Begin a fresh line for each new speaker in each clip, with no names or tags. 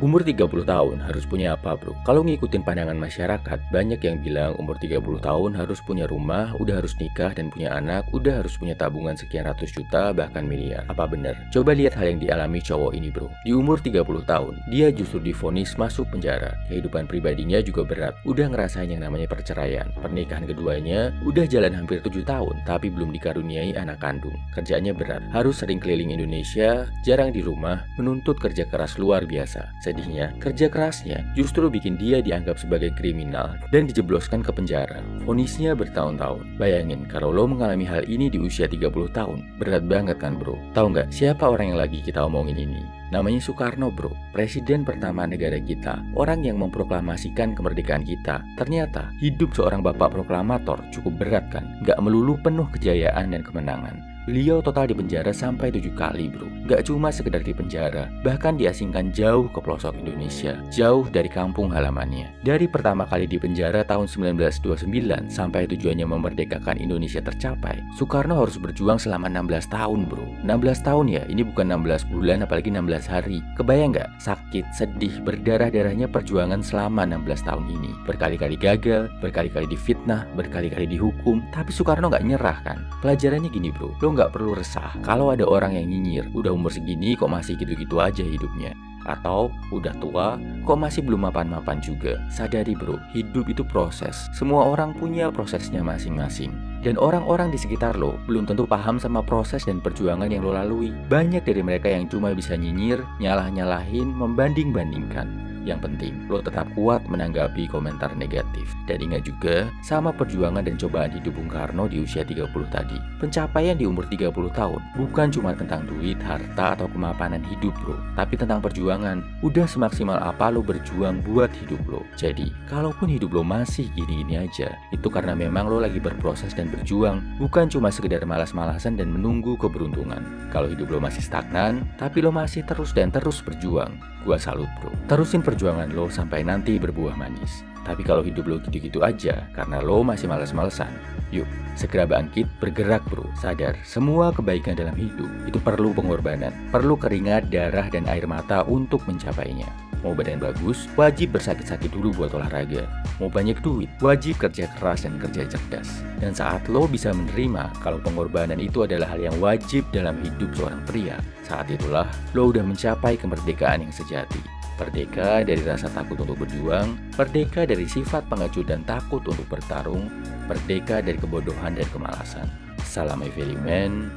Umur 30 tahun harus punya apa, bro? Kalau ngikutin pandangan masyarakat, banyak yang bilang umur 30 tahun harus punya rumah, udah harus nikah dan punya anak, udah harus punya tabungan sekian ratus juta, bahkan miliar. Apa bener? Coba lihat hal yang dialami cowok ini, bro. Di umur 30 tahun, dia justru divonis masuk penjara. Kehidupan pribadinya juga berat. Udah ngerasain yang namanya perceraian. Pernikahan keduanya udah jalan hampir 7 tahun, tapi belum dikaruniai anak kandung. Kerjaannya berat. Harus sering keliling Indonesia, jarang di rumah, menuntut kerja keras luar biasa. Sedihnya, kerja kerasnya justru bikin dia dianggap sebagai kriminal dan dijebloskan ke penjara. Vonisnya bertahun-tahun. Bayangin, kalau lo mengalami hal ini di usia 30 tahun, berat banget kan, bro? Tahu nggak siapa orang yang lagi kita omongin ini? Namanya Soekarno, bro. Presiden pertama negara kita. Orang yang memproklamasikan kemerdekaan kita. Ternyata, hidup seorang bapak proklamator cukup berat kan? Nggak melulu penuh kejayaan dan kemenangan. Beliau total dipenjara sampai 7 kali, bro. Gak cuma sekedar dipenjara, bahkan diasingkan jauh ke pelosok Indonesia, jauh dari kampung halamannya. Dari pertama kali dipenjara tahun 1929 sampai tujuannya memerdekakan Indonesia tercapai, Soekarno harus berjuang selama 16 tahun, bro. 16 tahun ya, ini bukan 16 bulan apalagi 16 hari. Kebayang gak? Sakit, sedih, berdarah-darahnya perjuangan selama 16 tahun ini. Berkali-kali gagal, berkali-kali difitnah, berkali-kali dihukum, tapi Soekarno gak nyerah kan? Pelajarannya gini, bro. Lo nggak perlu resah kalau ada orang yang nyinyir, udah umur segini kok masih gitu-gitu aja hidupnya. Atau udah tua kok masih belum mapan-mapan juga. Sadari, bro, hidup itu proses. Semua orang punya prosesnya masing-masing. Dan orang-orang di sekitar lo belum tentu paham sama proses dan perjuangan yang lo lalui. Banyak dari mereka yang cuma bisa nyinyir, nyalah-nyalahin, membanding-bandingkan. Yang penting, lo tetap kuat menanggapi komentar negatif. Dan ingat juga, sama perjuangan dan cobaan hidup Bung Karno di usia 30 tadi. Pencapaian di umur 30 tahun bukan cuma tentang duit, harta, atau kemapanan hidup, bro. Tapi tentang perjuangan. Udah semaksimal apa lo berjuang buat hidup lo. Jadi, kalaupun hidup lo masih gini-gini aja, itu karena memang lo lagi berproses dan berjuang. Bukan cuma sekedar malas-malasan dan menunggu keberuntungan. Kalau hidup lo masih stagnan, tapi lo masih terus dan terus berjuang, gua salut, bro. Terusin perjuangan lo sampai nanti berbuah manis. Tapi kalau hidup lo gitu-gitu aja karena lo masih malas-malesan, yuk segera bangkit, bergerak, bro. Sadar, semua kebaikan dalam hidup itu perlu pengorbanan, perlu keringat, darah, dan air mata untuk mencapainya. Mau badan bagus, wajib bersakit-sakit dulu buat olahraga. Mau banyak duit, wajib kerja keras dan kerja cerdas. Dan saat lo bisa menerima kalau pengorbanan itu adalah hal yang wajib dalam hidup seorang pria, saat itulah lo udah mencapai kemerdekaan yang sejati. Merdeka dari rasa takut untuk berjuang, merdeka dari sifat pengecut dan takut untuk bertarung, merdeka dari kebodohan dan kemalasan. Salam every man,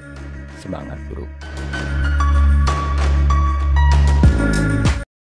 semangat, bro.